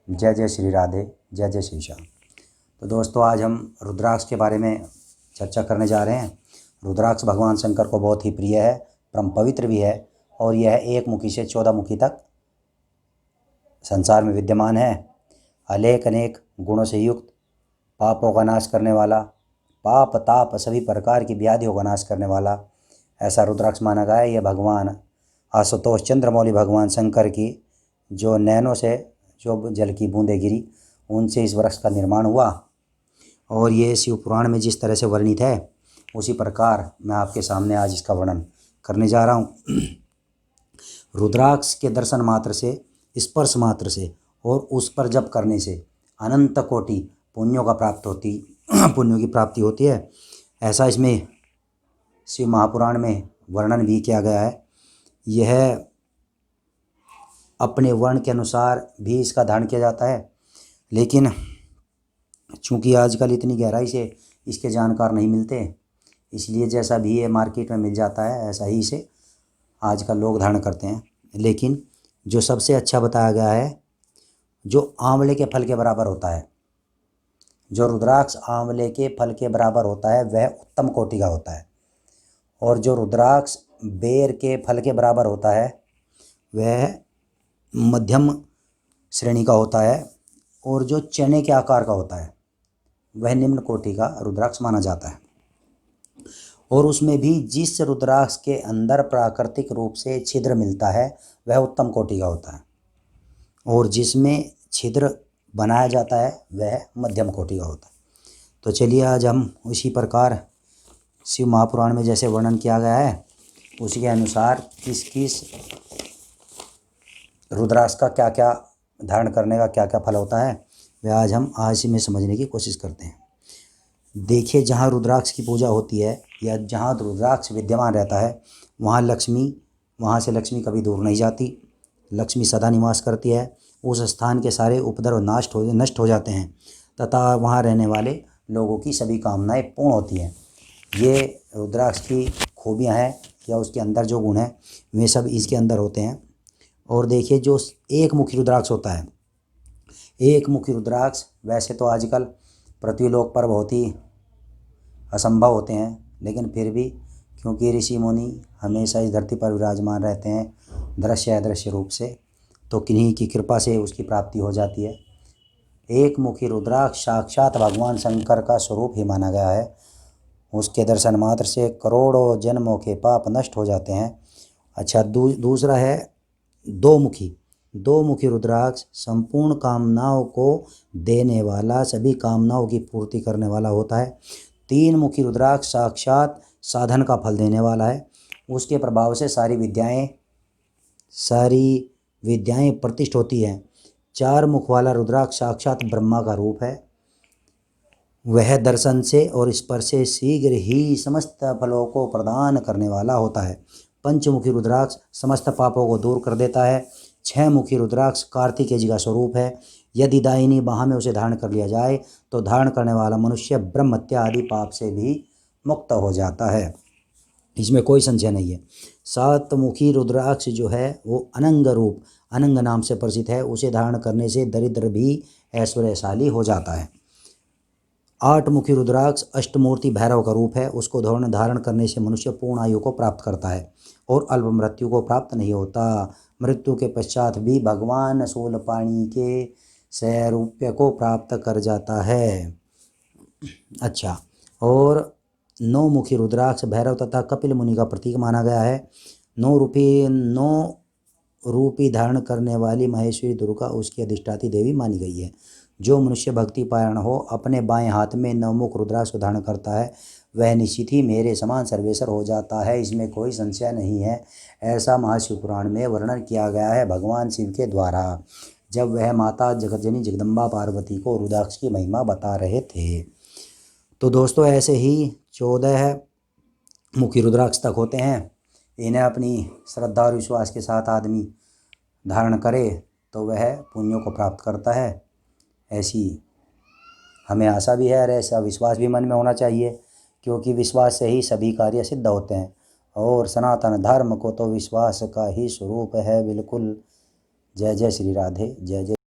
जय जय श्री राधे, जय जय श्री श्याम। तो दोस्तों, आज हम रुद्राक्ष के बारे में चर्चा करने जा रहे हैं। रुद्राक्ष भगवान शंकर को बहुत ही प्रिय है, परम पवित्र भी है और यह एक मुखी से 14 मुखी तक संसार में विद्यमान है। अनेक अनेक गुणों से युक्त, पापों का नाश करने वाला, पाप ताप सभी प्रकार की व्याधियों का नाश करने वाला ऐसा रुद्राक्ष माना गया है। यह भगवान आशुतोष चंद्रमौली भगवान शंकर की जो नैनों से जो जल की बूंदें गिरी, उनसे इस वृक्ष का निर्माण हुआ और ये शिव पुराण में जिस तरह से वर्णित है उसी प्रकार मैं आपके सामने आज इसका वर्णन करने जा रहा हूँ। रुद्राक्ष के दर्शन मात्र से, स्पर्श मात्र से और उस पर जप करने से अनंत कोटि पुण्यों की प्राप्ति होती है। ऐसा इसमें शिव महापुराण में वर्णन भी किया गया है। यह अपने वर्ण के अनुसार भी इसका धारण किया जाता है, लेकिन चूँकि आजकल इतनी गहराई से इसके जानकार नहीं मिलते, इसलिए जैसा भी ये मार्केट में मिल जाता है ऐसा ही इसे आजकल लोग धारण करते हैं। लेकिन जो सबसे अच्छा बताया गया है, जो आंवले के फल के बराबर होता है, जो रुद्राक्ष आंवले के फल के बराबर होता है वह उत्तम कोटि का होता है, और जो रुद्राक्ष बेर के फल के बराबर होता है वह मध्यम श्रेणी का होता है, और जो चने के आकार का होता है वह निम्न कोटि का रुद्राक्ष माना जाता है। और उसमें भी जिस रुद्राक्ष के अंदर प्राकृतिक रूप से छिद्र मिलता है वह उत्तम कोटि का होता है, और जिसमें छिद्र बनाया जाता है वह मध्यम कोटि का होता है। तो चलिए आज हम उसी प्रकार शिव महापुराण में जैसे वर्णन किया गया है उसी के अनुसार किस किस रुद्राक्ष का क्या क्या धारण करने का क्या क्या फल होता है वह आज में समझने की कोशिश करते हैं। देखिए, जहाँ रुद्राक्ष की पूजा होती है या जहाँ रुद्राक्ष विद्यमान रहता है वहाँ से लक्ष्मी कभी दूर नहीं जाती। लक्ष्मी सदा निवास करती है। उस स्थान के सारे उपद्रव नष्ट हो जाते हैं तथा वहाँ रहने वाले लोगों की सभी कामनाएं पूर्ण होती हैं। ये रुद्राक्ष की खूबियाँ हैं या उसके अंदर जो गुण हैं वे सब इसके अंदर होते हैं। और देखिए, जो एक मुखी रुद्राक्ष होता है, एक मुखी रुद्राक्ष वैसे तो आजकल पृथ्वीलोक पर बहुत ही असंभव होते हैं, लेकिन फिर भी क्योंकि ऋषि मुनि हमेशा इस धरती पर विराजमान रहते हैं दृश्य अदृश्य रूप से, तो किन्हीं की कृपा से उसकी प्राप्ति हो जाती है। एक मुखी रुद्राक्ष साक्षात भगवान शंकर का स्वरूप ही माना गया है। उसके दर्शन मात्र से करोड़ों जन्मों के पाप नष्ट हो जाते हैं। अच्छा, दूसरा है दो मुखी रुद्राक्ष संपूर्ण कामनाओं को देने वाला, सभी कामनाओं की पूर्ति करने वाला होता है। 3 मुखी रुद्राक्ष साक्षात साधन का फल देने वाला है। उसके प्रभाव से सारी विद्याएं प्रतिष्ठित होती हैं। 4 मुख वाला रुद्राक्ष साक्षात ब्रह्मा का रूप है। वह दर्शन से और स्पर्श से शीघ्र ही समस्त फलों को प्रदान करने वाला होता है। 5 मुखी रुद्राक्ष समस्त पापों को दूर कर देता है। 6 मुखी रुद्राक्ष कार्तिकेय जी का स्वरूप है। यदि दाहिनी बाह में उसे धारण कर लिया जाए तो धारण करने वाला मनुष्य ब्रह्म हत्या आदि पाप से भी मुक्त हो जाता है, इसमें कोई संशय नहीं है। 7 मुखी रुद्राक्ष जो है वो अनंग नाम से प्रसिद्ध है। उसे धारण करने से दरिद्र भी ऐश्वर्यशाली हो जाता है। 8 मुखी रुद्राक्ष अष्टमूर्ति भैरव का रूप है। उसको धारण करने से मनुष्य पूर्ण आयु को प्राप्त करता है और अल्प मृत्यु को प्राप्त नहीं होता। मृत्यु के पश्चात भी भगवान शूलपाणी के स्वरूप को प्राप्त कर जाता है। अच्छा, और 9 मुखी रुद्राक्ष भैरव तथा कपिल मुनि का प्रतीक माना गया है। 9 रूपी धारण करने वाली महेश्वरी दुर्गा उसकी अधिष्ठात्री देवी मानी गई है। जो मनुष्य भक्ति पारायण हो अपने बाएं हाथ में 9 मुख रुद्राक्ष को धारण करता है वह निश्चित ही मेरे समान सर्वेश्वर हो जाता है, इसमें कोई संशय नहीं है। ऐसा महाशिव पुराण में वर्णन किया गया है भगवान शिव के द्वारा, जब वह माता जगतजनी जगदम्बा पार्वती को रुद्राक्ष की महिमा बता रहे थे। तो दोस्तों, ऐसे ही 14 मुखी रुद्राक्ष तक होते हैं। इन्हें अपनी श्रद्धा और विश्वास के साथ आदमी धारण करे तो वह पुण्यों को प्राप्त करता है। ऐसी हमें आशा भी है और ऐसा विश्वास भी मन में होना चाहिए, क्योंकि विश्वास से ही सभी कार्य सिद्ध होते हैं और सनातन धर्म को तो विश्वास का ही स्वरूप है। बिल्कुल। जय जय श्री राधे, जय जय।